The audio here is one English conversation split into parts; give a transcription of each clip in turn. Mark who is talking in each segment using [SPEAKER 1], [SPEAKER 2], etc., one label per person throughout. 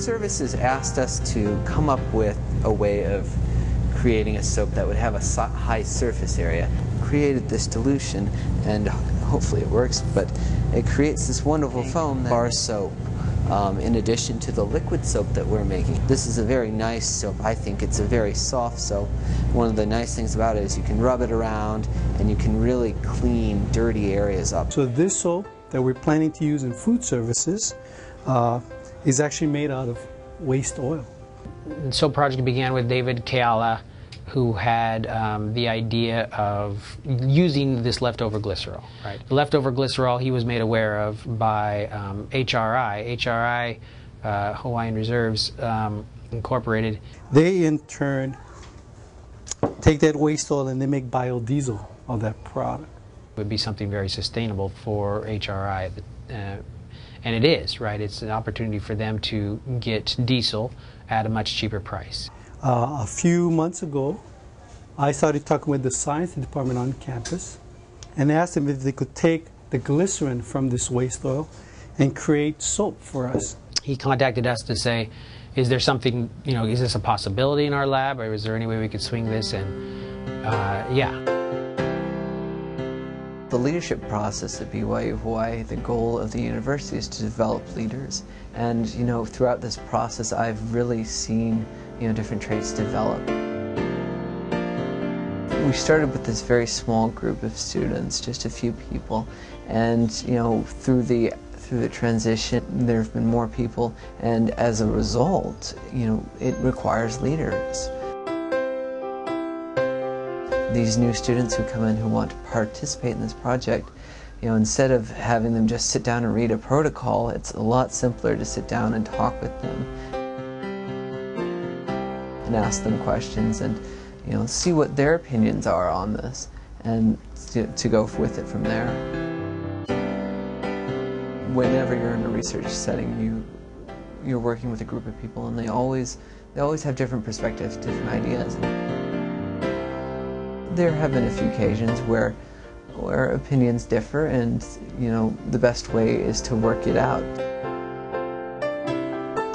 [SPEAKER 1] services asked us to come up with a way of creating a soap that would have a high surface area. Created this dilution, and hopefully it works, but it creates this wonderful foam, bar soap, in addition to the liquid soap that we're making. This is a very nice soap. I think it's a very soft soap. One of the nice things about it is you can rub it around and you can really clean dirty areas up.
[SPEAKER 2] So this soap that we're planning to use in food services is actually made out of waste oil.
[SPEAKER 3] The soap project began with David Keala, who had the idea of using this leftover glycerol. Right. The leftover glycerol he was made aware of by HRI, Hawaiian Reserves Incorporated.
[SPEAKER 2] They in turn take that waste oil and they make biodiesel of that product.
[SPEAKER 3] It would be something very sustainable for HRI, and it is, right? It's an opportunity for them to get diesel at a much cheaper price.
[SPEAKER 2] A few months ago, I started talking with the science department on campus and asked them if they could take the glycerin from this waste oil and create soap for us.
[SPEAKER 3] He contacted us to say, is there something, is this a possibility in our lab, or is there any way we could swing this? And yeah.
[SPEAKER 1] The leadership process at BYU Hawaii, the goal of the university is to develop leaders. And throughout this process I've really seen different traits develop. We started with this very small group of students, just a few people, and through the transition there have been more people, and as a result it requires leaders. These new students who come in who want to participate in this project, instead of having them just sit down and read a protocol, it's a lot simpler to sit down and talk with them and ask them questions and see what their opinions are on this, and to go with it from there. Whenever you're in a research setting, you're working with a group of people, and they always have different perspectives, different ideas. There have been a few occasions where opinions differ, and the best way is to work it out.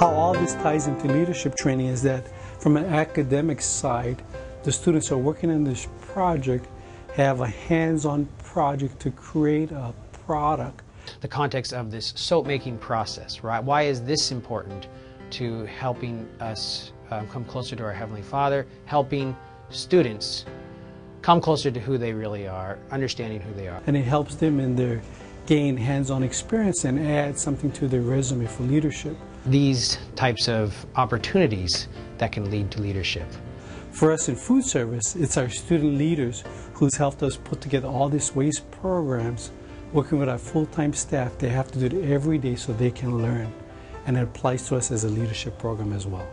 [SPEAKER 2] How all this ties into leadership training is that from an academic side, the students who are working on this project have a hands-on project to create a product.
[SPEAKER 3] The context of this soap making process, right? Why is this important to helping us come closer to our Heavenly Father, helping students come closer to who they really are, understanding who they are.
[SPEAKER 2] And it helps them in their gain hands-on experience and add something to their resume for leadership.
[SPEAKER 3] These types of opportunities that can lead to leadership.
[SPEAKER 2] For us in food service, it's our student leaders who's helped us put together all these waste programs. Working with our full-time staff, they have to do it every day so they can learn. And it applies to us as a leadership program as well.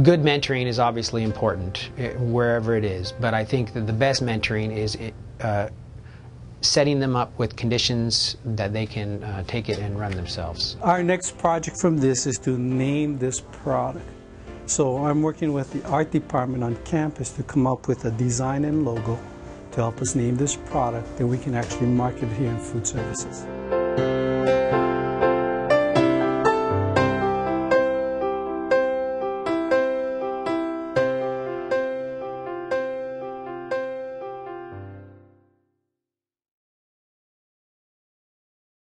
[SPEAKER 3] Good mentoring is obviously important wherever it is, but I think that the best mentoring is setting them up with conditions that they can take it and run themselves.
[SPEAKER 2] Our next project from this is to name this product. So I'm working with the art department on campus to come up with a design and logo to help us name this product that we can actually market here in food services.